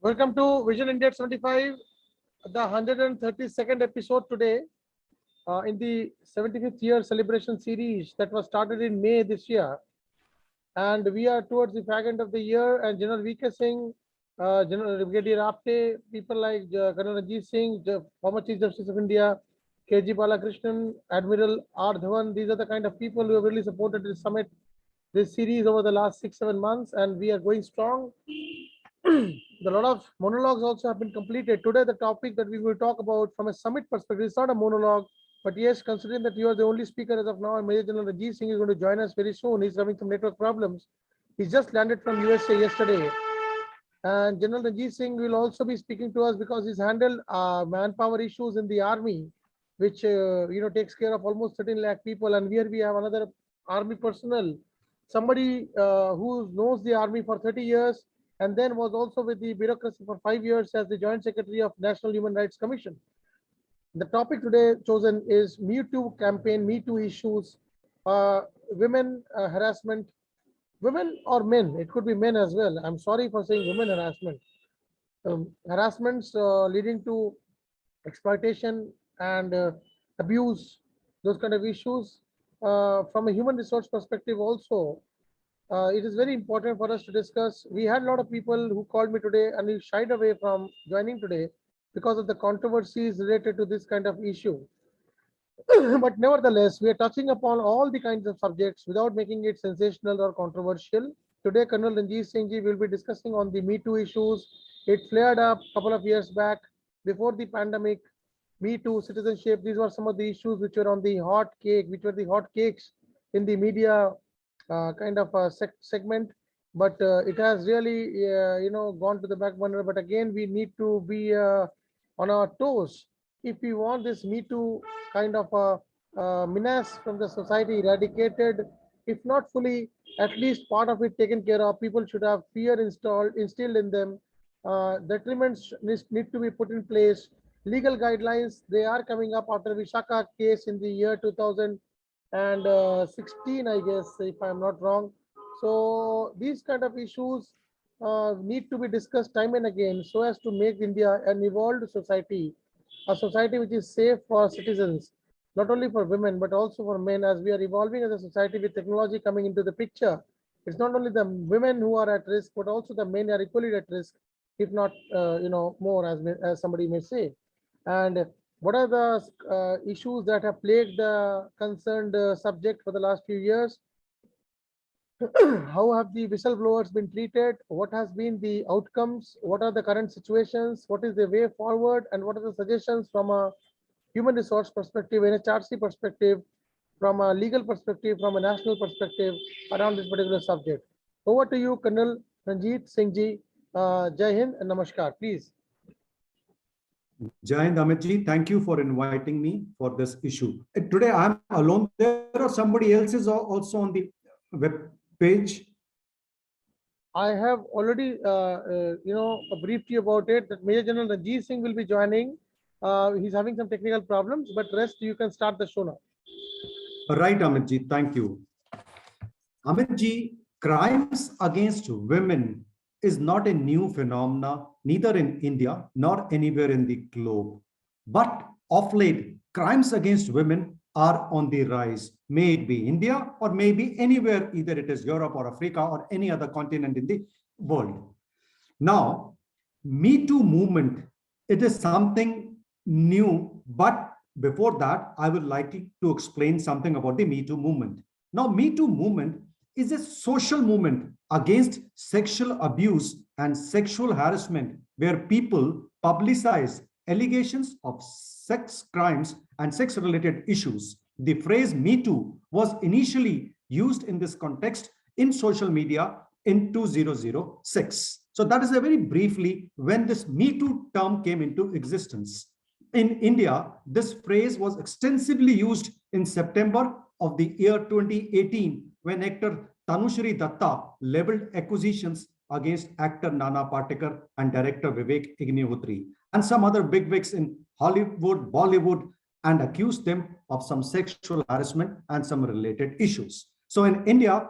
Welcome to Vision India 75, the 132nd episode today in the 75th year celebration series that was started in May this year. And we are towards the fag end of the year, and General V.K. Singh, General Brigadier Apte, people like Colonel Ranjit Singh, former Chief Justice of India, K.G. Balakrishnan, Admiral R. Dhawan, these are the kind of people who have really supported this summit, this series over the last 6-7 months, and we are going strong. A lot of monologues also have been completed. Today, the topic that we will talk about from a summit perspective is not a monologue, but yes, considering that you are the only speaker as of now, and Major General Ranjit Singh is going to join us very soon. He's having some network problems. He's just landed from USA yesterday. And General Ranjit Singh will also be speaking to us because he's handled manpower issues in the army, which takes care of almost 13 lakh people. And here we have another army personnel, somebody who knows the army for 30 years, and then was also with the bureaucracy for 5 years as the Joint Secretary of National Human Rights Commission. The topic today chosen is Me Too campaign, Me Too issues, women harassment, women or men, it could be men as well. I'm sorry for saying women harassment. Harassments leading to exploitation and abuse, those kind of issues. From a human resource perspective also, it is very important for us to discuss. We had a lot of people who called me today and we shied away from joining today because of the controversies related to this kind of issue. But nevertheless, we are touching upon all the kinds of subjects without making it sensational or controversial. Today, Colonel Ranjit Singh ji will be discussing on the Me Too issues. It flared up a couple of years back before the pandemic. Me Too, citizenship, these were some of the issues which were on the hot cake, which were the hot cakes in the media kind of a segment, but it has really gone to the back burner. But again, we need to be on our toes if we want this Me Too kind of a menace from the society eradicated, if not fully, at least part of it taken care of. People should have fear instilled in them. Detriments need to be put in place. Legal guidelines, they are coming up after Vishaka case in the year 2016, I guess, if I'm not wrong. So these kind of issues need to be discussed time and again so as to make India an evolved society, a society which is safe for citizens, not only for women, but also for men. As we are evolving as a society with technology coming into the picture, it's not only the women who are at risk, but also the men are equally at risk, if not, more, as somebody may say. And what are the issues that have plagued the concerned subject for the last few years? How have the whistleblowers been treated? What has been the outcomes? What are the current situations? What is the way forward? And what are the suggestions from a human resource perspective, NHRC perspective, from a legal perspective, from a national perspective around this particular subject? Over to you, Colonel Ranjit Singh ji. Jai Hind and Namaskar, please. Jai Hind, Amit ji, thank you for inviting me for this issue. Today I'm alone there, or somebody else is also on the web page? I have already, briefed you about it, that Major General Ranjit Singh will be joining. He's having some technical problems, but rest you can start the show now. Right, Amit ji, thank you. Amit ji, crimes against women is not a new phenomena, neither in India nor anywhere in the globe. But of late, crimes against women are on the rise. May it be India or maybe anywhere, either it is Europe or Africa or any other continent in the world. Now, Me Too movement, it is something new, but before that, I would like to explain something about the Me Too movement. Now, Me Too movement is a social movement against sexual abuse and sexual harassment, where people publicize allegations of sex crimes and sex-related issues. The phrase Me Too was initially used in this context in social media in 2006. So that is a very briefly when this Me Too term came into existence. In India, this phrase was extensively used in September of the year 2018 when actor Tanushri Datta leveled accusations against actor Nana Patekar and director Vivek Agnihotri and some other bigwigs in Hollywood, Bollywood, and accused them of some sexual harassment and some related issues. So in India,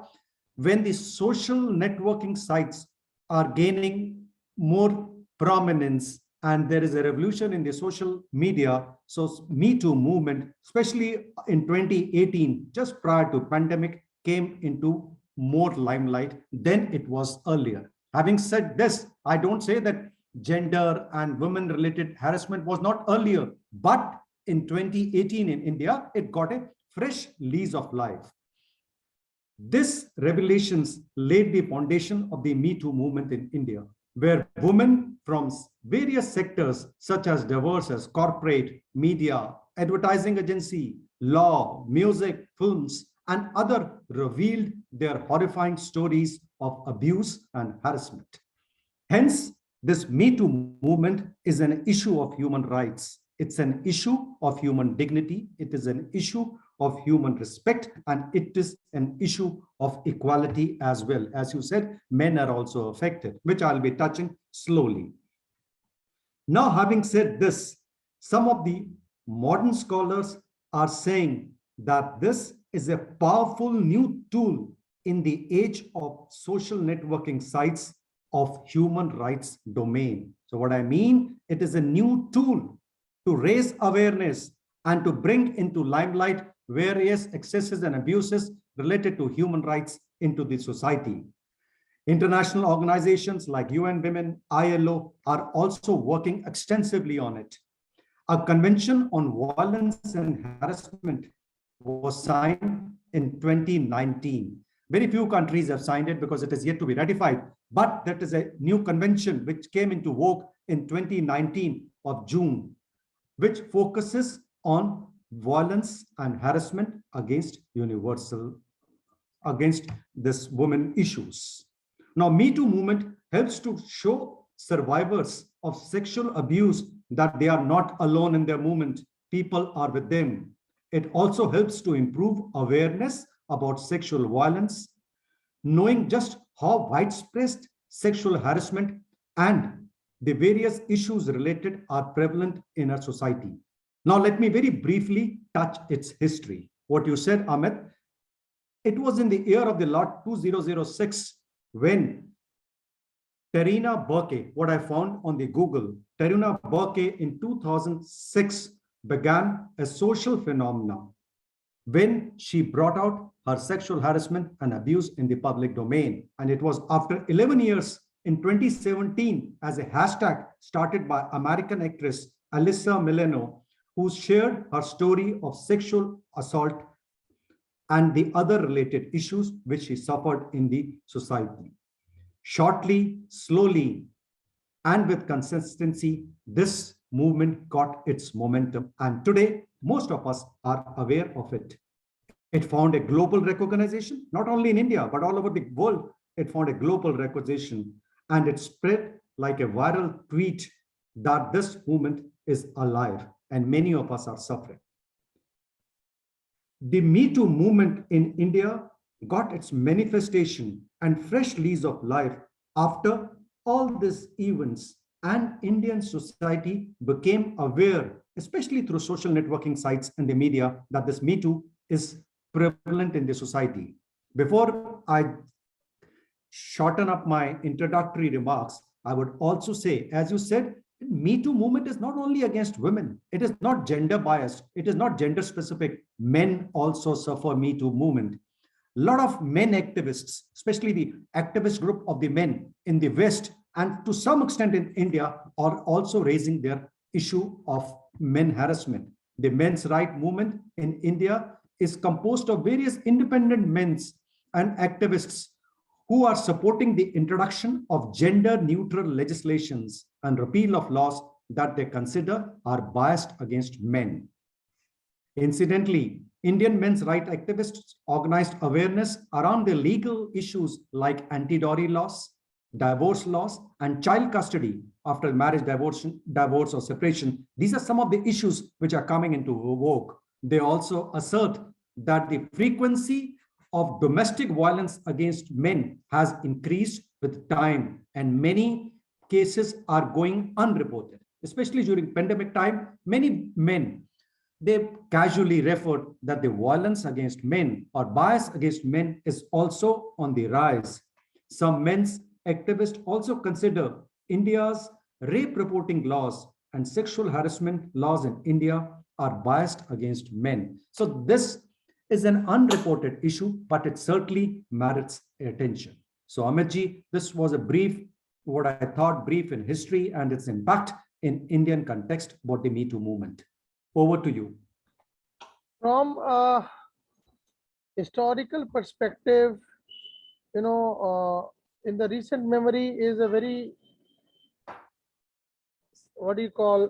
when the social networking sites are gaining more prominence, and there is a revolution in the social media. So Me Too movement, especially in 2018, just prior to pandemic, came into more limelight than it was earlier. Having said this, I don't say that gender and women related harassment was not earlier, but in 2018 in India, it got a fresh lease of life. This revelations laid the foundation of the Me Too movement in India, where women from various sectors such as diverse as corporate, media, advertising agency, law, music, films, and other revealed their horrifying stories of abuse and harassment. Hence, this Me Too movement is an issue of human rights. It's an issue of human dignity. It is an issue of human respect, and it is an issue of equality as well. As you said, men are also affected, which I'll be touching slowly. Now, having said this, some of the modern scholars are saying that this is a powerful new tool in the age of social networking sites of human rights domain. So what I mean, it is a new tool to raise awareness and to bring into limelight various excesses and abuses related to human rights into the society. International organizations like UN Women, ILO are also working extensively on it. A convention on violence and harassment was signed in 2019. Very few countries have signed it because it is yet to be ratified, but that is a new convention which came into vogue in 2019 of June, which focuses on violence and harassment against this women issues. Now, Me Too movement helps to show survivors of sexual abuse that they are not alone in their movement. People are with them. It also helps to improve awareness about sexual violence, knowing just how widespread sexual harassment and the various issues related are prevalent in our society. Now, let me very briefly touch its history. What you said, Amit, it was in the year of the Lord 2006 when Terina Burke, what I found on the Google, Terina Burke in 2006 began a social phenomenon when she brought out her sexual harassment and abuse in the public domain. And it was after 11 years in 2017 as a hashtag started by American actress Alyssa Milano, who shared her story of sexual assault and the other related issues which she suffered in the society. Shortly, slowly, and with consistency, this movement got its momentum. And today, most of us are aware of it. It found a global recognition, not only in India, but all over the world. It found a global recognition, and it spread like a viral tweet that this movement is alive and many of us are suffering. The Me Too movement in India got its manifestation and fresh lease of life after all these events, and Indian society became aware, especially through social networking sites and the media, that this Me Too is prevalent in the society. Before I shorten up my introductory remarks, I would also say, as you said, Me Too movement is not only against women. It is not gender biased. It is not gender specific. Men also suffer Me Too movement. A lot of men activists, especially the activist group of the men in the West and to some extent in India, are also raising their issue of men harassment. The men's right movement in India is composed of various independent men and activists who are supporting the introduction of gender-neutral legislations and repeal of laws that they consider are biased against men. Incidentally, Indian men's rights activists organized awareness around the legal issues like anti-dowry laws, divorce laws, and child custody after marriage, divorce or separation. These are some of the issues which are coming into vogue. They also assert that the frequency of domestic violence against men has increased with time, and many cases are going unreported. Especially during pandemic time, many men, they casually referred that the violence against men or bias against men is also on the rise. Some men's activists also consider India's Rape reporting laws and sexual harassment laws in India are biased against men. So this is an unreported issue, but it certainly merits attention. So Amitji, this was a brief, what I thought brief in history and its impact in Indian context about the Me Too movement. Over to you. From a historical perspective, in the recent memory is a very, what do you call,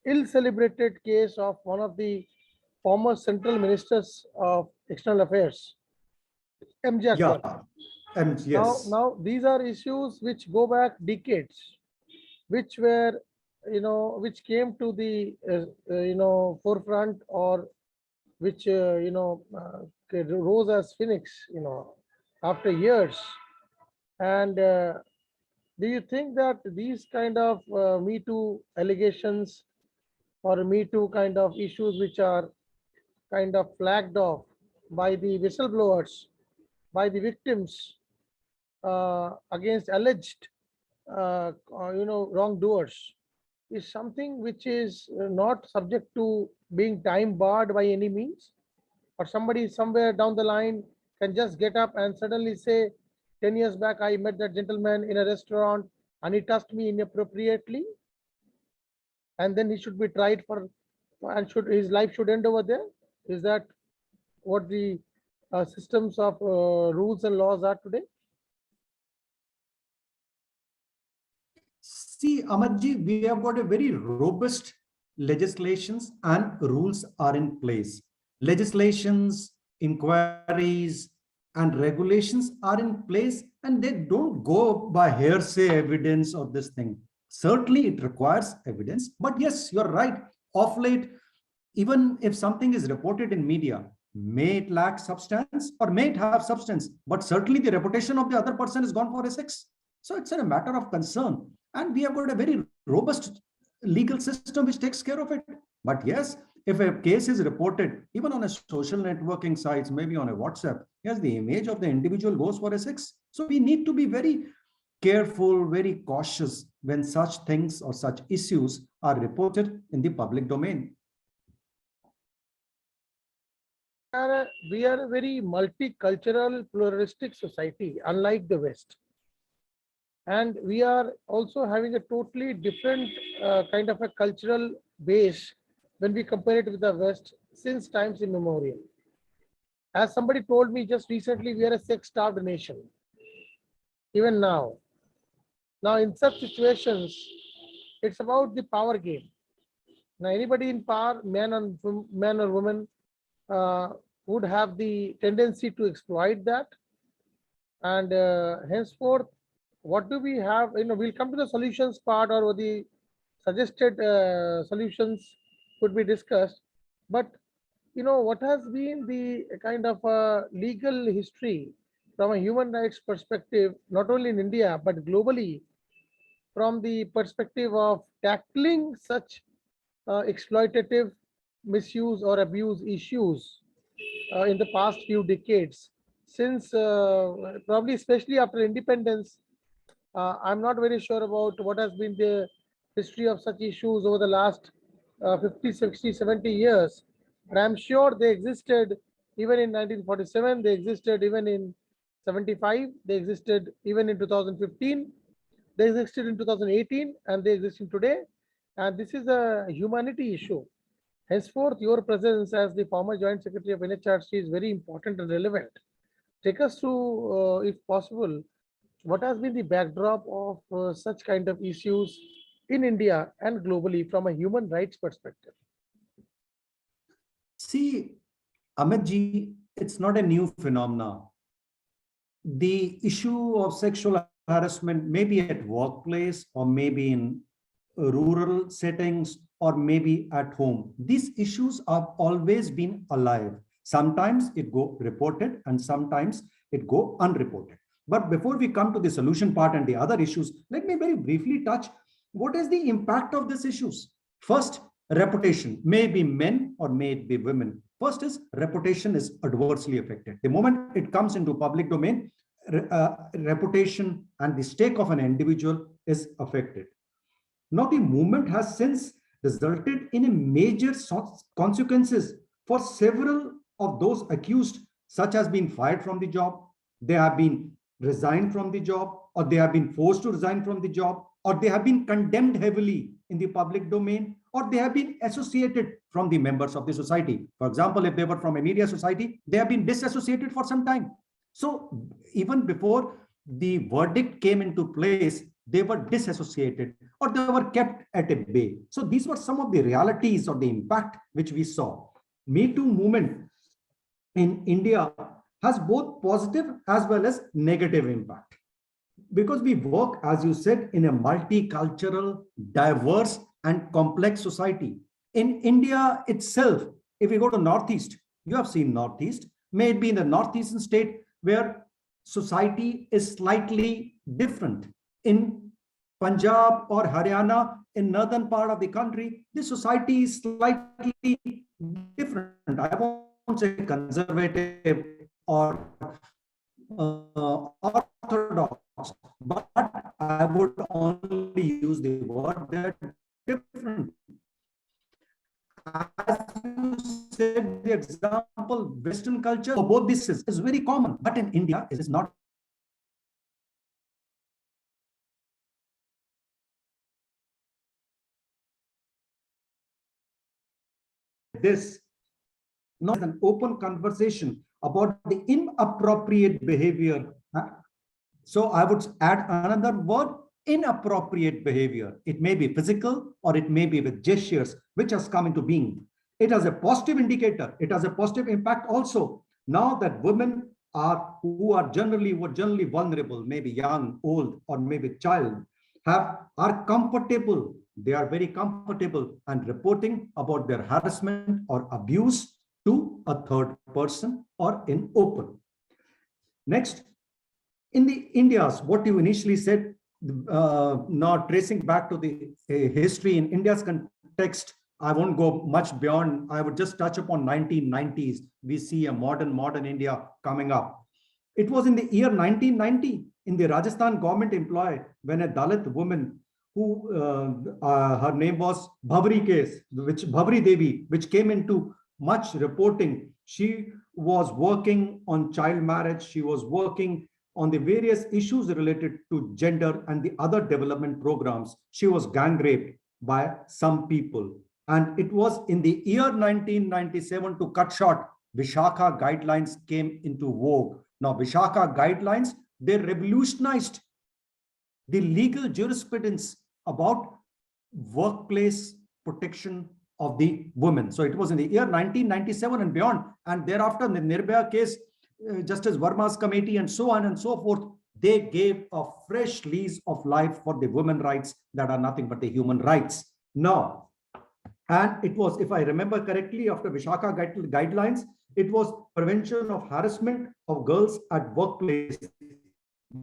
ill-celebrated case of one of the former central ministers of external affairs, MJ Yeah, Akbar. and Now, yes. now these are issues which go back decades, which were, which came to the, forefront, or which, rose as phoenix, after years. And do you think that these kind of Me Too allegations or Me Too kind of issues, which are kind of flagged off by the whistleblowers, by the victims, against alleged, wrongdoers, is something which is not subject to being time barred by any means? Or somebody somewhere down the line can just get up and suddenly say, 10 years back, I met that gentleman in a restaurant and he touched me inappropriately, and then he should be tried for, and should his life should end over there? Is that what the systems of rules and laws are today? See, Amadji, we have got a very robust legislations and rules are in place. Legislations, inquiries, and regulations are in place, and they don't go by hearsay evidence or this thing. Certainly, it requires evidence, but yes, you're right. Of late, even if something is reported in media, may it lack substance or may it have substance, but certainly the reputation of the other person is gone for a six. So it's a matter of concern. And we have got a very robust legal system which takes care of it. But yes, if a case is reported, even on a social networking sites, maybe on a WhatsApp, yes, the image of the individual goes for a six. So we need to be very careful, very cautious when such things or such issues are reported in the public domain. We are a very multicultural, pluralistic society, unlike the West. And we are also having a totally different kind of a cultural base when we compare it with the West since times immemorial. As somebody told me just recently, we are a sex-starved nation, even now. Now, in such situations, it's about the power game. Now, anybody in power, man or woman, uh, would have the tendency to exploit that. And henceforth, what do we have? We'll come to the solutions part, or the suggested solutions could be discussed. But what has been the kind of legal history from a human rights perspective, not only in India but globally, from the perspective of tackling such exploitative misuse or abuse issues in the past few decades, since probably especially after independence. I'm not very sure about what has been the history of such issues over the last 50, 60, 70 years. But I'm sure they existed even in 1947, they existed even in 75, they existed even in 2015, they existed in 2018, and they exist in today. And this is a humanity issue. Henceforth, your presence as the former Joint Secretary of NHRC is very important and relevant. Take us through, if possible, what has been the backdrop of such kind of issues in India and globally from a human rights perspective? See, Amitji, it's not a new phenomena. The issue of sexual harassment may be at workplace or maybe in rural settings or maybe at home. These issues have always been alive. Sometimes it go reported and sometimes it go unreported. But before we come to the solution part and the other issues, let me very briefly touch what is the impact of these issues. First, reputation, may it be men or may it be women. First is reputation is adversely affected. The moment it comes into public domain, reputation and the stake of an individual is affected. Now, the movement has since resulted in a major consequences for several of those accused, such as being fired from the job, they have been resigned from the job, or they have been forced to resign from the job, or they have been condemned heavily in the public domain, or they have been associated from the members of the society. For example, if they were from a media society, they have been disassociated for some time. So even before the verdict came into place, they were disassociated or they were kept at a bay. So these were some of the realities or the impact which we saw. Me Too movement in India has both positive as well as negative impact, because we work, as you said, in a multicultural, diverse and complex society. In India itself, if we go to Northeast, you have seen Northeast, may it be in the Northeastern state where society is slightly different. In Punjab or Haryana, in northern part of the country, the society is slightly different. I won't say conservative or orthodox, but I would only use the word that different. As you said, the example, Western culture, for both this is very common, but in India, it is not this. Not an open conversation about the inappropriate behavior. So I would add another word, inappropriate behavior. It may be physical or it may be with gestures, which has come into being. It has a positive indicator. It has a positive impact also. Now that women who are generally vulnerable, maybe young, old, or maybe child, are comfortable. They are very comfortable and reporting about their harassment or abuse to a third person or in open. Next, in the India's, what you initially said, now tracing back to the history in India's context, I won't go much beyond. I would just touch upon 1990s. We see a modern India coming up. It was in the year 1990 in the Rajasthan government employ when a Dalit woman who her name was Bhabri case, which Bhabri Devi, which came into much reporting. She was working on child marriage. She was working on the various issues related to gender and the other development programs. She was gang raped by some people. And it was in the year 1997, to cut short, Vishakha guidelines came into vogue. Now, Vishakha guidelines, they revolutionized the legal jurisprudence about workplace protection of the women. So it was in the year 1997 and beyond. And thereafter, in the Nirbhaya case, Justice Verma's committee and so on and so forth, they gave a fresh lease of life for the women rights that are nothing but the human rights. Now, and it was, if I remember correctly, after Vishakha guidelines, it was prevention of harassment of girls at workplace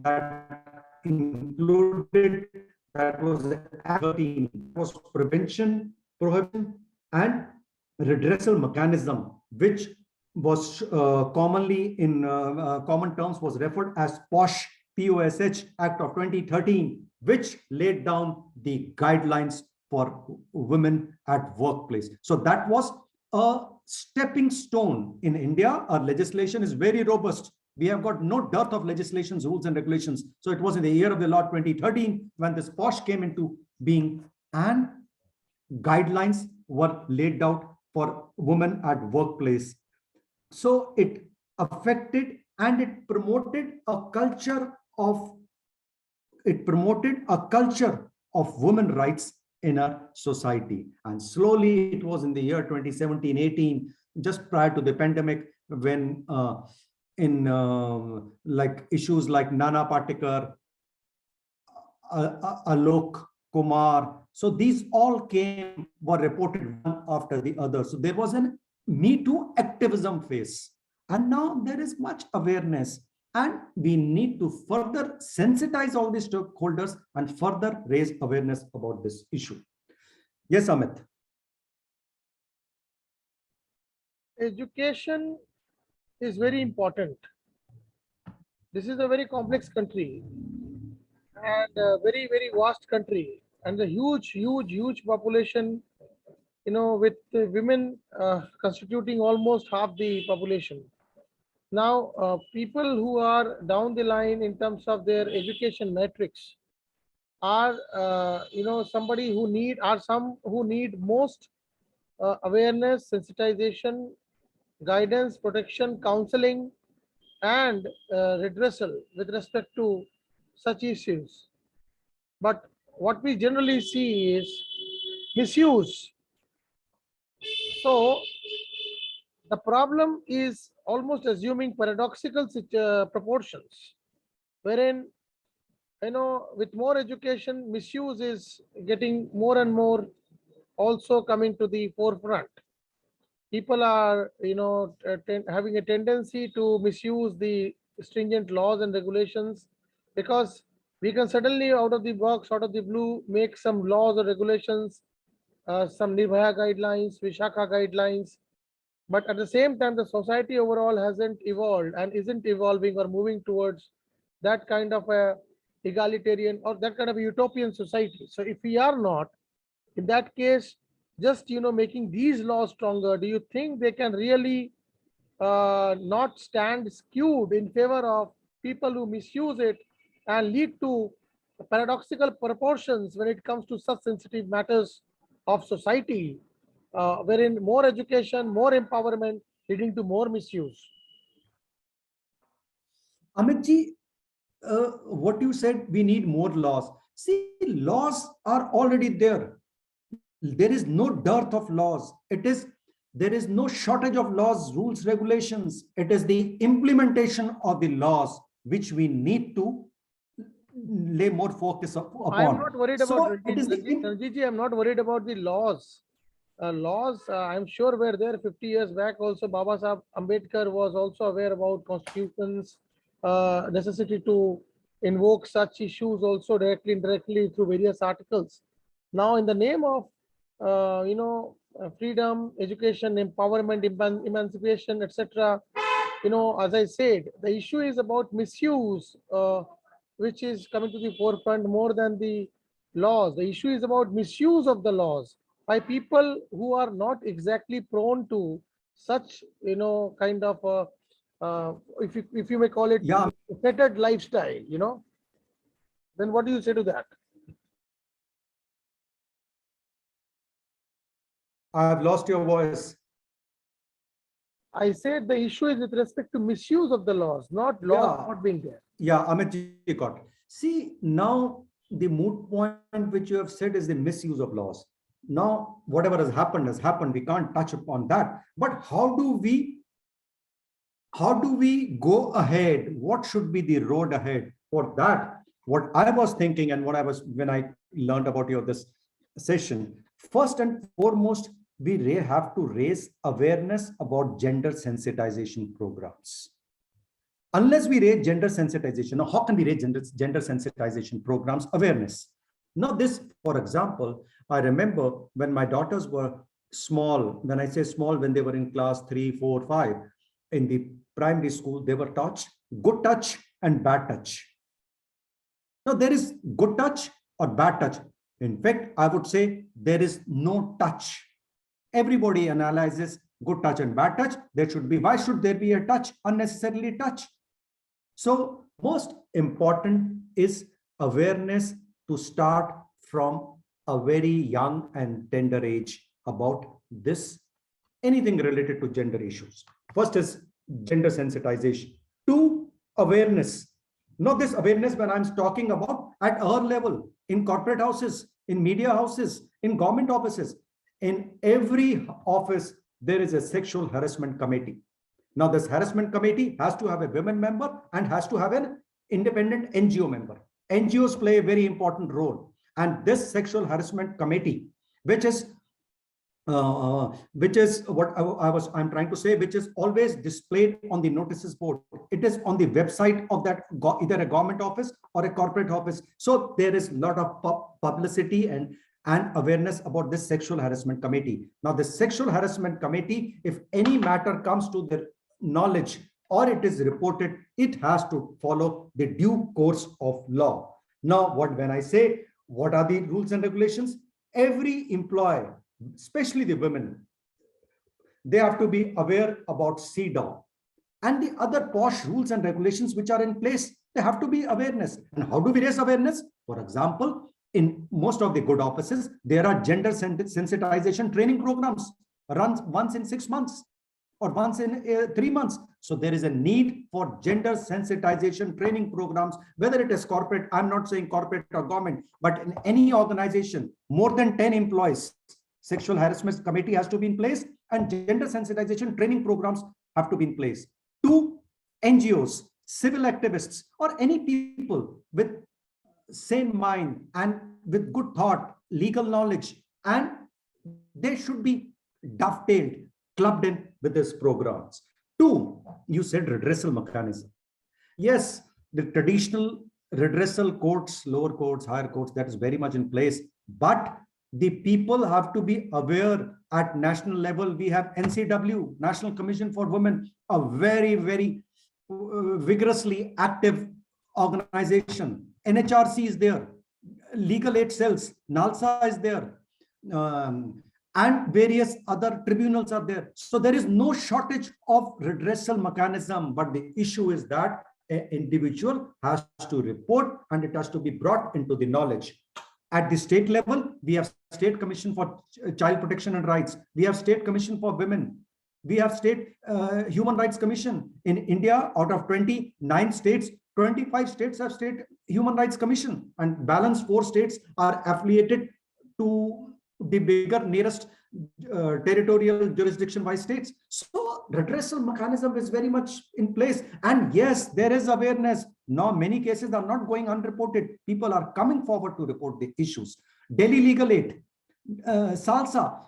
that included, that was prevention, prohibition, and redressal mechanism, which was commonly in common terms was referred as POSH, POSH Act of 2013, which laid down the guidelines for women at workplace. So that was a stepping stone in India. Our legislation is very robust. We have got no dearth of legislations, rules and regulations. So it was in the year of the Lord 2013 when this POSH came into being and guidelines were laid out for women at workplace. So it affected and it promoted a culture of women rights in our society. And slowly it was in the year 2017-18, just prior to the pandemic, when like issues like Nana Patekar, Alok Kumar, so these all were reported one after the other. So there was an Me Too activism phase. And now there is much awareness. And we need to further sensitize all these stakeholders and further raise awareness about this issue. Yes, Amit. Education is very important. This is a very complex country and a very, very vast country. and the huge population, with the women constituting almost half the population. Now, people who are down the line in terms of their education metrics are, somebody who need, are some who need most awareness, sensitization, guidance, protection, counseling, and redressal with respect to such issues. But what we generally see is misuse. So the problem is almost assuming paradoxical proportions, wherein, with more education, misuse is getting more and more also coming to the forefront. People are, having a tendency to misuse the stringent laws and regulations, because we can suddenly out of the box, out of the blue, make some laws or regulations, some Nirbhaya guidelines, Vishakha guidelines, but at the same time, the society overall hasn't evolved and isn't evolving or moving towards that kind of a egalitarian or that kind of a utopian society. So if we are not, in that case, just, making these laws stronger, do you think they can really not stand skewed in favor of people who misuse it and lead to paradoxical proportions when it comes to such sensitive matters of society, wherein more education, more empowerment leading to more misuse? Amit ji, what you said, we need more laws. See, laws are already there. There is no dearth of laws. There is no shortage of laws, rules, regulations. It is the implementation of the laws which we need to lay more focus I am upon. not worried about So it is the Ranjit ji, I'm not worried about the laws. Laws, I'm sure were there 50 years back. Also, Baba Sahib Ambedkar was also aware about constitutions, necessity to invoke such issues also directly, indirectly through various articles. Now, in the name of, freedom, education, empowerment, emancipation, etc., as I said, the issue is about misuse, which is coming to the forefront more than the laws. The issue is about misuse of the laws by people who are not exactly prone to such, kind of, if you may call it, yeah, fettered lifestyle, then what do you say to that? I have lost your voice. I said the issue is with respect to misuse of the laws, not laws Yeah, not being there. yeah, Amit ji got. See, now the moot point which you have said is the misuse of laws. Now, whatever has happened has happened. We can't touch upon that. But how do we go ahead? What should be the road ahead? For that, what I was thinking and what I was when I learned about your this session, first and foremost, we have to raise awareness about gender sensitization programs. Unless we raise gender sensitization, now how can we raise gender sensitization programs awareness? Now this, for example, I remember when my daughters were small, when I say small, when they were in class 3, 4, 5, in the primary school, they were taught good touch and bad touch. Now there is good touch or bad touch. In fact, I would say there is no touch. Everybody analyzes good touch and bad touch. There should be, why should there be a touch, unnecessarily touch? So most important is awareness to start from a very young and tender age about this, anything related to gender issues. First is gender sensitization. Two, awareness. Not this awareness when I'm talking about at our level, in corporate houses, in media houses, in government offices. In every office, there is a sexual harassment committee. Now, this harassment committee has to have a women member and has to have an independent NGO member. NGOs play a very important role. And this sexual harassment committee, which is what I'm trying to say, which is always displayed on the notices board. It is on the website of that either a government office or a corporate office. So there is a lot of publicity and awareness about this sexual harassment committee. Now, the sexual harassment committee, if any matter comes to their knowledge or it is reported, it has to follow the due course of law. Now, when I say What are the rules and regulations? Every employee, especially the women, they have to be aware about CEDAW and the other posh rules and regulations which are in place. They have to be awareness. And how do we raise awareness? For example, in most of the good offices, there are gender sensitization training programs run once in 6 months or once in 3 months. So there is a need for gender sensitization training programs, whether it is corporate, I'm not saying corporate or government, but in any organization, more than 10 employees, sexual harassment committee has to be in place and gender sensitization training programs have to be in place. Two, NGOs, civil activists, or any people with sane mind and with good thought, legal knowledge, and they should be dovetailed, clubbed in with these programs. Two, you said redressal mechanism. Yes, the traditional redressal courts, lower courts, higher courts, that is very much in place. But the people have to be aware at national level. We have NCW, National Commission for Women, a very, very vigorously active organization. NHRC is there, legal aid cells, NALSA is there, and various other tribunals are there. So there is no shortage of redressal mechanism, but the issue is that an individual has to report and it has to be brought into the knowledge. At the state level, we have State Commission for Child Protection and Rights. We have State Commission for Women. We have State Human Rights Commission. In India, out of 29 states, 25 states have State Human Rights Commission, and balance 4 states are affiliated to the bigger nearest territorial jurisdiction by states. So redressal mechanism is very much in place. And yes, there is awareness. Now, many cases are not going unreported. People are coming forward to report the issues. Delhi Legal Aid, SALSA.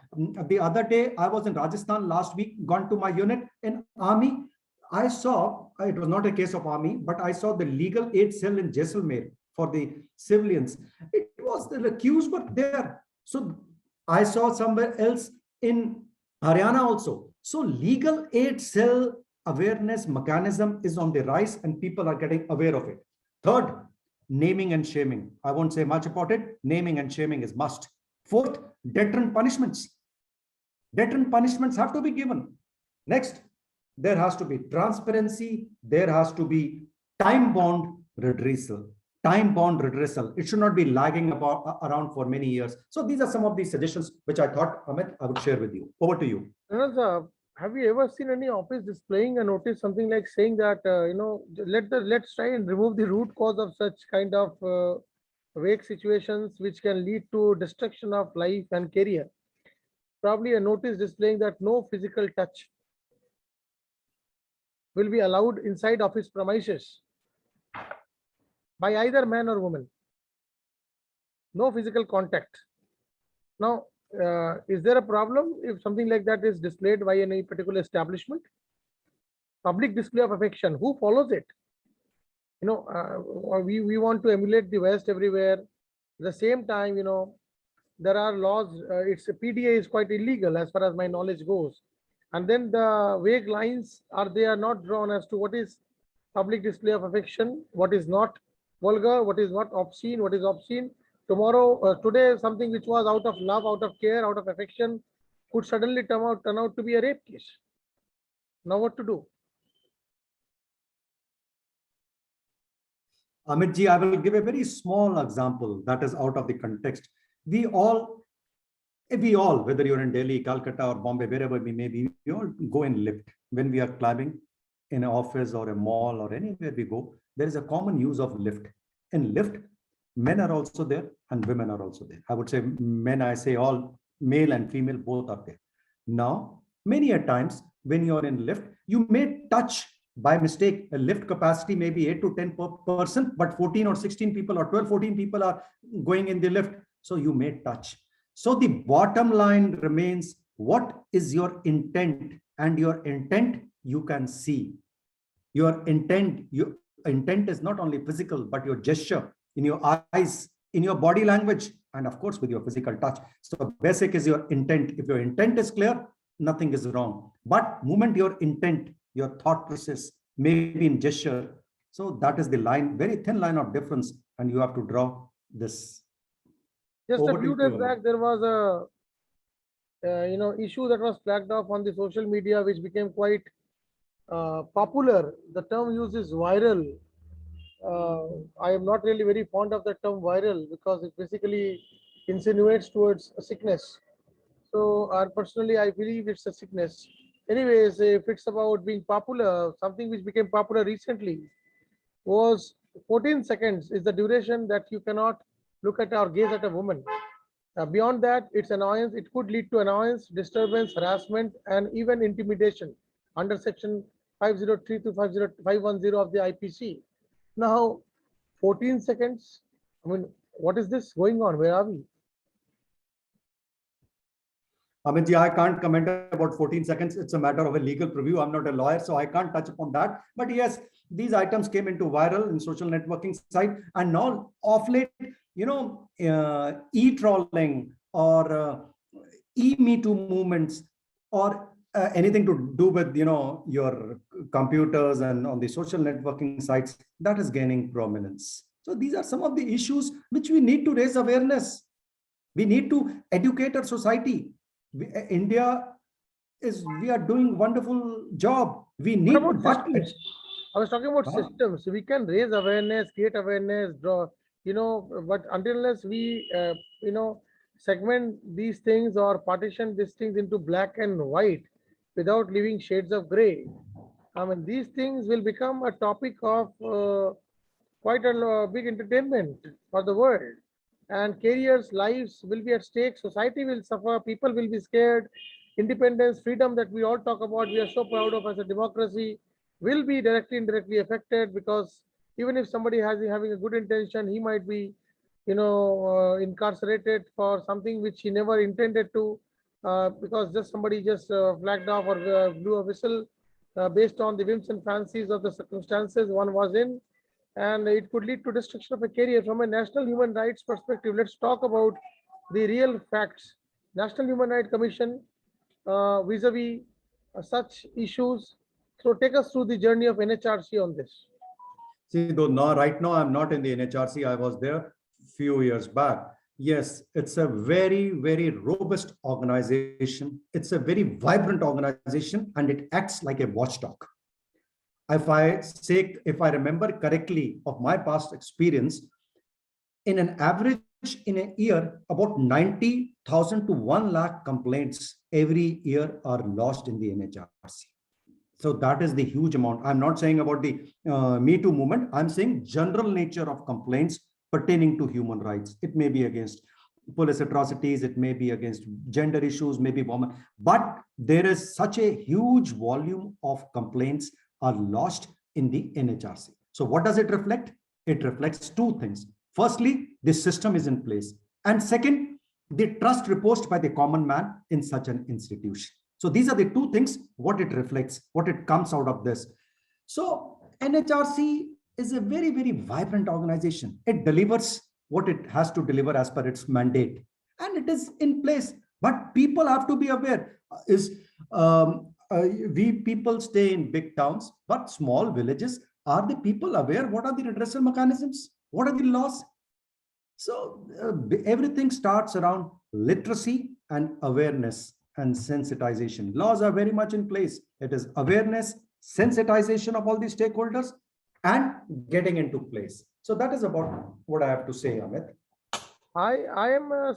The other day, I was in Rajasthan last week, gone to my unit in Army. I saw, it was not a case of Army, but I saw the legal aid cell in Jaisalmer for the civilians. It was, the accused were there. So I saw somewhere else in Haryana also. So legal aid cell awareness mechanism is on the rise and people are getting aware of it. Third, naming and shaming. I won't say much about it. Naming and shaming is must. Fourth, deterrent punishments. Deterrent punishments have to be given. Next, there has to be transparency. There has to be time-bound redressal. Time-bound redressal. It should not be lagging around for many years. So these are some of the suggestions which I thought, Amit, I would share with you. Over to you. Have you ever seen any office displaying a notice, something like saying that, let's try and remove the root cause of such kind of vague situations which can lead to destruction of life and career? Probably a notice displaying that no physical touch will be allowed inside office premises by either man or woman. No physical contact. Now, is there a problem if something like that is displayed by any particular establishment? Public display of affection, who follows it? We want to emulate the West everywhere. At the same time, there are laws. It's a PDA is quite illegal as far as my knowledge goes. And then the vague lines are not drawn as to what is public display of affection, what is not vulgar, what is not obscene, what is obscene. Today, something which was out of love, out of care, out of affection could suddenly turn out to be a rape case. Now what to do? Amit ji, I will give a very small example that is out of the context. We all, whether you're in Delhi, Calcutta, or Bombay, wherever we may be, we all go in lift. When we are climbing in an office or a mall or anywhere we go, there is a common use of lift. In lift, men are also there and women are also there. I would say men, I say all, male and female, both are there. Now, many a times when you're in lift, you may touch by mistake. A lift capacity may be 8 to 10 per person, but 14 or 16 people or 12, 14 people are going in the lift. So you may touch. So the bottom line remains, what is your intent? And your intent you can see. Your intent is not only physical, but your gesture, in your eyes, in your body language, and of course with your physical touch. So basic is your intent. If your intent is clear, nothing is wrong. But moment your intent, your thought process, maybe in gesture, so that is the line, very thin line of difference, and you have to draw this Just a Over to few you, days Amit. back, there was a issue that was flagged off on the social media, which became quite popular. The term used is viral. I am not really very fond of the term viral because it basically insinuates towards a sickness. So, personally, I believe it's a sickness. Anyways, if it's about being popular, something which became popular recently was 14 seconds is the duration that you cannot look at or gaze at a woman. Beyond that, it's annoyance. It could lead to annoyance, disturbance, harassment, and even intimidation under section 503 to 510 of the IPC. Now, 14 seconds. I mean, what is this going on? Where are we? Amit ji, I can't comment about 14 seconds. It's a matter of a legal preview. I'm not a lawyer, so I can't touch upon that. But yes, these items came into viral in social networking site, and now off late, e-trolling or e-Me Too movements or anything to do with your computers and on the social networking sites, that is gaining prominence. So these are some of the issues which we need to raise awareness. We need to educate our society. India we are doing wonderful job. We What need, about but systems? I was talking about huh? systems. We can raise awareness, create awareness, draw, but until unless we, segment these things or partition these things into black and white without leaving shades of gray, I mean, these things will become a topic of quite a big entertainment for the world. And careers, lives will be at stake. Society will suffer. People will be scared. Independence, freedom that we all talk about, we are so proud of as a democracy, will be directly, indirectly affected because even if somebody has having a good intention, he might be, incarcerated for something which he never intended to, because just somebody just flagged off or blew a whistle based on the whims and fancies of the circumstances one was in, and it could lead to destruction of a career. From a national human rights perspective, let's talk about the real facts. National Human Rights Commission vis-a-vis such issues. So take us through the journey of NHRC on this. See, though now, right now, I'm not in the NHRC. I was there few years back. Yes, it's a very, very robust organization. It's a very vibrant organization, and it acts like a watchdog. If I remember correctly of my past experience, in an average in a year, about 90,000 to 1 lakh complaints every year are lost in the NHRC. So that is the huge amount. I'm not saying about the Me Too movement. I'm saying general nature of complaints pertaining to human rights. It may be against police atrocities, it may be against gender issues, maybe women, but there is such a huge volume of complaints are lost in the NHRC. So what does it reflect? It reflects two things. Firstly, the system is in place. And second, the trust reposed by the common man in such an institution. So these are the two things, what it reflects, what it comes out of this. So NHRC is a very, very vibrant organization. It delivers what it has to deliver as per its mandate. And it is in place. But people have to be aware. We people stay in big towns, but small villages, are the people aware what are the redressal mechanisms? What are the laws? So everything starts around literacy and awareness and sensitization. Laws are very much in place. It is awareness, sensitization of all the stakeholders, and getting into place. So that is about what I have to say, Amit. I am a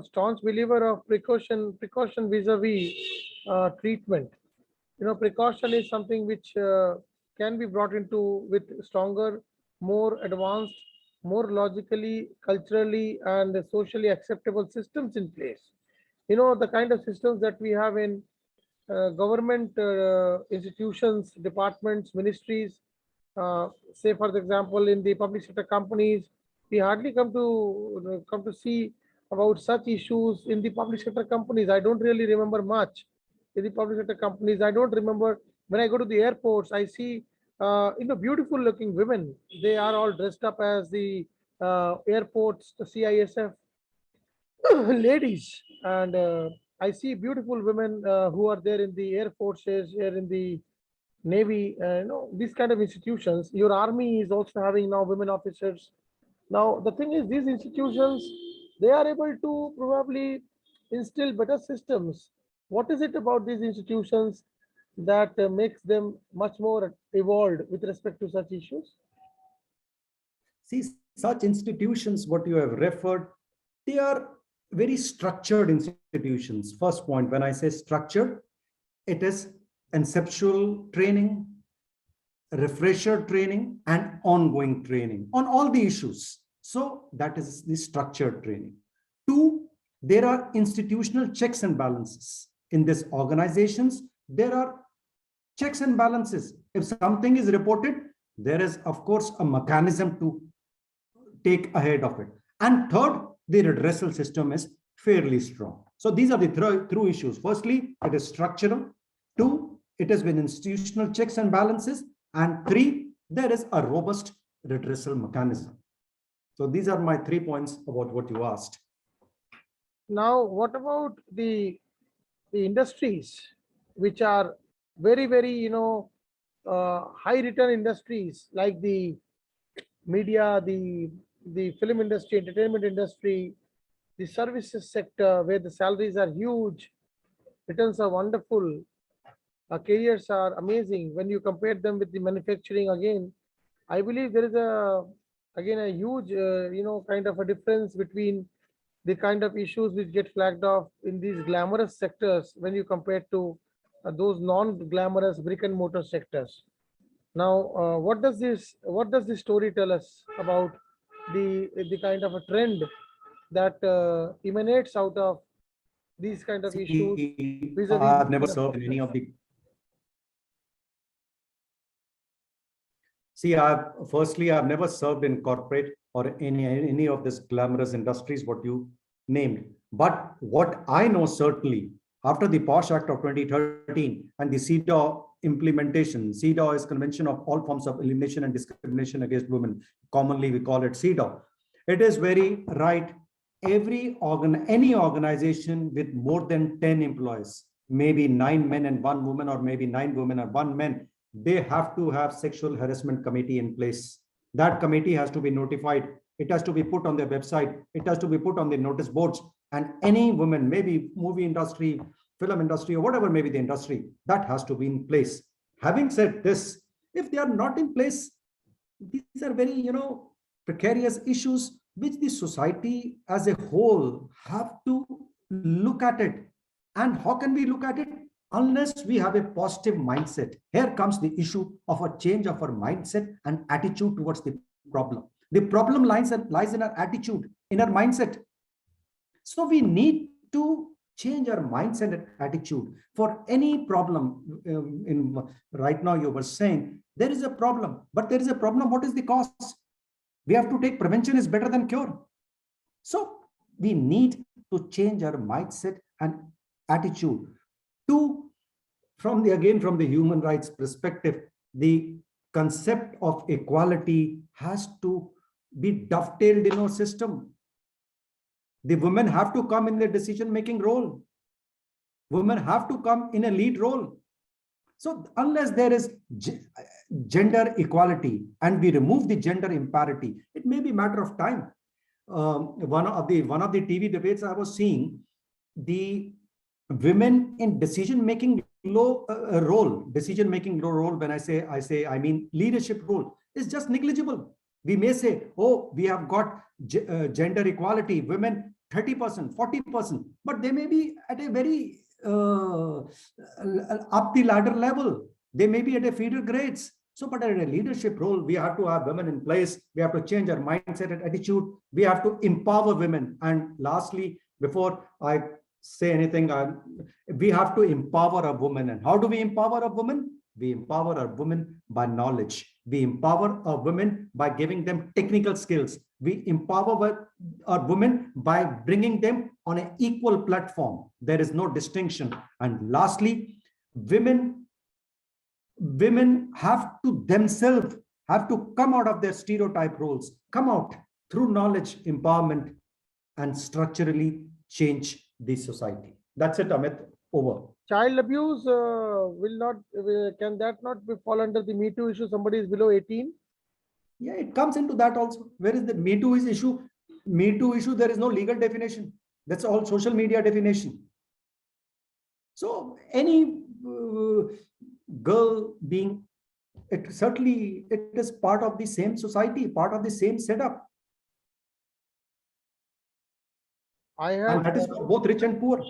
staunch believer of precaution vis-a-vis treatment. Precaution is something which can be brought into with stronger, more advanced, more logically, culturally, and socially acceptable systems in place. The kind of systems that we have in government institutions, departments, ministries, say for example, in the public sector companies, we hardly come to see about such issues in the public sector companies. I don't really remember much in the public sector companies. I don't remember when I go to the airports, I see beautiful looking women. They are all dressed up as the airports, the CISF ladies, and I see beautiful women who are there in the air forces, here in the navy, these kind of institutions. Your army is also having now women officers. Now the thing is, these institutions they are able to probably instill better systems. What is it about these institutions that makes them much more evolved with respect to such issues? See, such institutions, what you have referred, they are very structured institutions. First point, when I say structured, it is conceptual training, refresher training, and ongoing training on all the issues. So that is the structured training. Two, there are institutional checks and balances. In these organizations, there are checks and balances. If something is reported, there is, of course, a mechanism to take ahead of it. And third, the redressal system is fairly strong. So these are the true issues. Firstly, it is structural. Two, it has been institutional checks and balances. And three, there is a robust redressal mechanism. So these are my 3 points about what you asked. Now, what about the industries which are very, very, high return industries like the media, the film industry, entertainment industry, the services sector where the salaries are huge, returns are wonderful, careers are amazing. When you compare them with the manufacturing again, I believe there is again a huge, kind of a difference between the kind of issues which get flagged off in these glamorous sectors when you compare to those non-glamorous brick and mortar sectors. Now, what does this story tell us about the kind of a trend that emanates out of these kind of issues See, vis-a-vis I've these never kind of served in any sectors? of the See, I've never served in corporate or any of this glamorous industries, what you named. But what I know certainly, after the POSH Act of 2013 and the CEDAW implementation, CEDAW is Convention of All Forms of Elimination and Discrimination Against Women. Commonly, we call it CEDAW. It is very right. Any organization with more than 10 employees, maybe 9 men and 1 woman, or maybe 9 women and 1 man, they have to have sexual harassment committee in place. That committee has to be notified. It has to be put on their website. It has to be put on the notice boards. And any woman, maybe movie industry, film industry, or whatever may be the industry, that has to be in place. Having said this, if they are not in place, these are very, precarious issues which the society as a whole have to look at it. And how can we look at it? Unless we have a positive mindset. Here comes the issue of a change of our mindset and attitude towards the problem. The problem lies in our attitude, in our mindset. So we need to change our mindset and attitude for any problem. In right now, you were saying there is a problem, but there is a problem. What is the cause? We have to take prevention is better than cure. So we need to change our mindset and attitude. Two, from the human rights perspective, the concept of equality has to be dovetailed in our system. The women have to come in the decision-making role. Women have to come in a lead role. So unless there is gender equality and we remove the gender imparity, it may be a matter of time. One of the TV debates I was seeing, the women in decision-making role. When I mean leadership role, is just negligible. We may say, oh, we have got gender equality, women 30%, 40%, but they may be at a very up the ladder level. They may be at a feeder grades. So, but at a leadership role, we have to have women in place. We have to change our mindset and attitude. We have to empower women. And lastly, before I say anything, we have to empower a woman. And how do we empower a woman? We empower a woman by knowledge. We empower a woman by giving them technical skills. We empower our women by bringing them on an equal platform. There is no distinction. And lastly, women have to themselves have to come out of their stereotype roles, come out through knowledge, empowerment, and structurally change the society. That's it, Amit. Over. Child abuse can that not fall under the Me Too issue? Somebody is below 18. Yeah, it comes into that also. Where is the Me Too issue? Me Too issue, there is no legal definition. That's all social media definition. So any girl being, it certainly it is part of the same society, part of the same setup, I and had, that is for both rich and poor,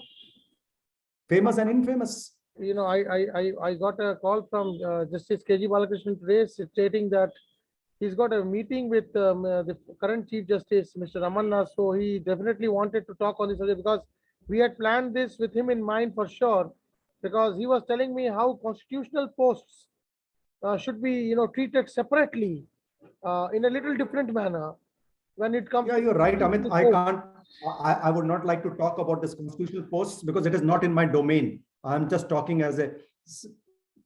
famous and infamous. I got a call from Justice KG Balakrishnan today stating that he's got a meeting with the current Chief Justice, Mr. Ramanna. So he definitely wanted to talk on this subject because we had planned this with him in mind for sure, because he was telling me how constitutional posts should be, treated separately in a little different manner when it comes. Yeah, to you're right, Amit. the I post. can't, I would not like to talk about this constitutional posts because it is not in my domain. I'm just talking as a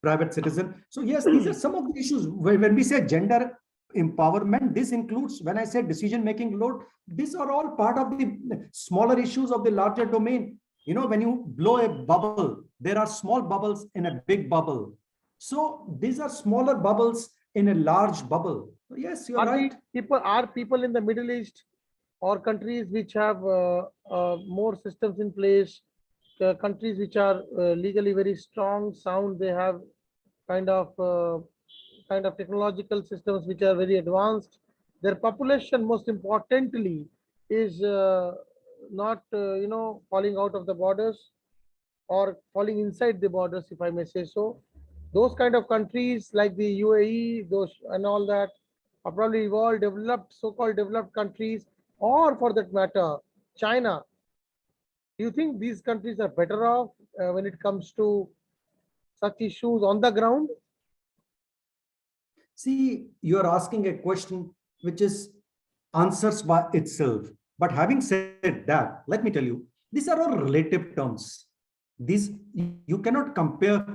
private citizen. So yes, these are some of the issues. When we say gender empowerment, this includes, when I say decision-making load, these are all part of the smaller issues of the larger domain. You know, when you blow a bubble, there are small bubbles in a big bubble. So these are smaller bubbles in a large bubble. Yes, you're Are right. the people in the Middle East or countries which have more systems in place, countries which are legally very strong, sound, they have kind of technological systems which are very advanced. Their population, most importantly, is not falling out of the borders or falling inside the borders, if I may say so. Those kind of countries like the UAE, those and all that are probably evolved, developed, so-called developed countries, or for that matter, China. Do you think these countries are better off when it comes to such issues on the ground? See, you are asking a question which is answers by itself. But having said that, let me tell you, these are all relative terms. These, you cannot compare.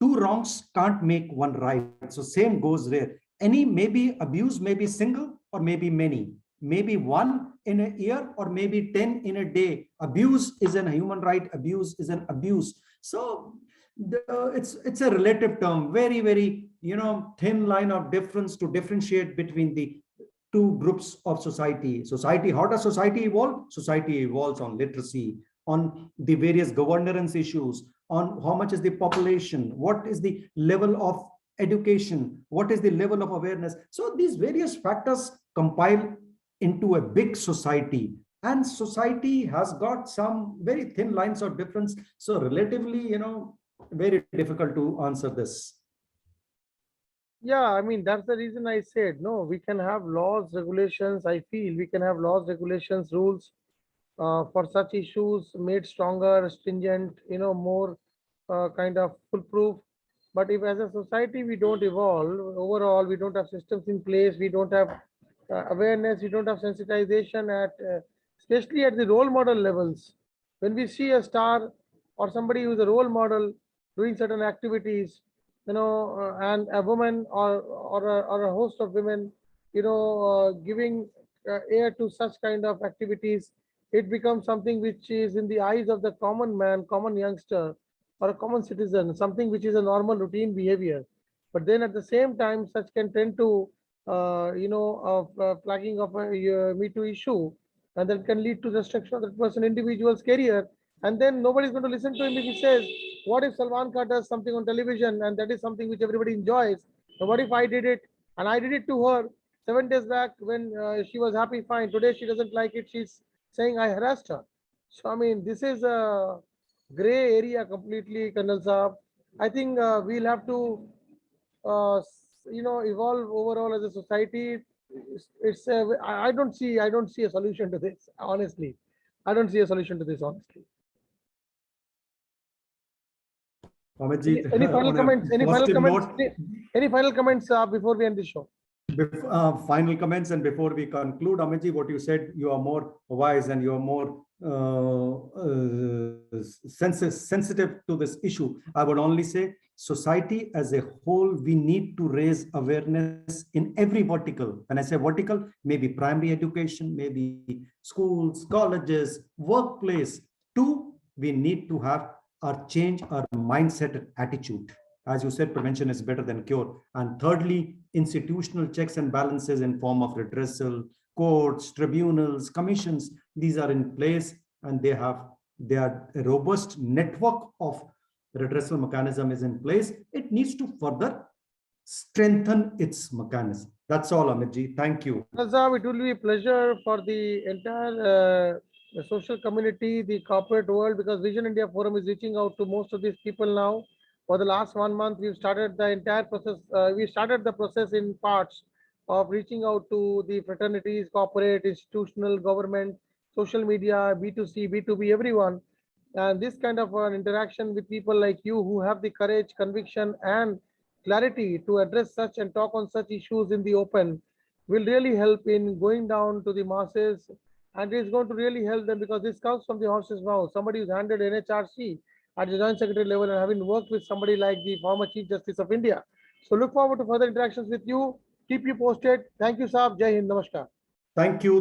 Two wrongs can't make one right. So same goes there. Any, maybe abuse may be single or maybe many, maybe one in a year or maybe 10 in a day. Abuse is a human right. Abuse is an abuse. So it's a relative term, very thin line of difference to differentiate between the two groups of society. How does society evolve? Society evolves on literacy, on the various governance issues, on how much is the population, what is the level of education, what is the level of awareness. So these various factors compile into a big society, and society has got some very thin lines of difference. So relatively, very difficult to answer this. Yeah, I mean, that's the reason I said, no, we can have laws, regulations. I feel we can have laws, regulations, rules for such issues made stronger, stringent, more kind of foolproof. But if as a society we don't evolve, overall, we don't have systems in place, we don't have awareness, we don't have sensitization especially at the role model levels. When we see a star or somebody who's a role model doing certain activities, and a woman or a host of women, giving air to such kind of activities, it becomes something which is in the eyes of the common man, common youngster, or a common citizen, something which is a normal routine behavior. But then at the same time, such can tend to, flagging of a Me Too issue, and that can lead to destruction of that person individual's career. And then nobody's going to listen to him if he says, what if Salman Khan does something on television and that is something which everybody enjoys? So what if I did it and I did it to her 7 days back when she was happy, fine. Today she doesn't like it. She's saying I harassed her. So I mean, this is a gray area completely, Colonel Saab. I think we'll have to, evolve overall as a society. I don't see a solution to this. Honestly, I don't see a solution to this. Honestly. Amitji, Any final on a comments? Any final positive comments? note, Any final comments before we end the show? Final comments, and before we conclude, Amitji, what you said, you are more wise and you are more sensitive to this issue. I would only say, society as a whole, we need to raise awareness in every vertical. When I say vertical, maybe primary education, maybe schools, colleges, workplace. Two, we need to have or change our mindset and attitude. As you said, prevention is better than cure. And thirdly, institutional checks and balances in form of redressal, courts, tribunals, commissions, these are in place, and they are a robust network of redressal mechanism is in place. It needs to further strengthen its mechanism. That's all, Amitji. Thank you. Azam, it will be a pleasure for the entire the social community, the corporate world, because Vision India Forum is reaching out to most of these people now. For the last 1 month, we've started the entire process. We started the process in parts of reaching out to the fraternities, corporate, institutional, government, social media, B2C, B2B, everyone. And this kind of an interaction with people like you who have the courage, conviction, and clarity to address such and talk on such issues in the open will really help in going down to the masses, and it's going to really help them because this comes from the horse's mouth. Somebody who's handled NHRC at the joint secretary level and having worked with somebody like the former Chief Justice of India. So look forward to further interactions with you. Keep you posted. Thank you, Saab. Jai Hind. Namaskar. Thank you.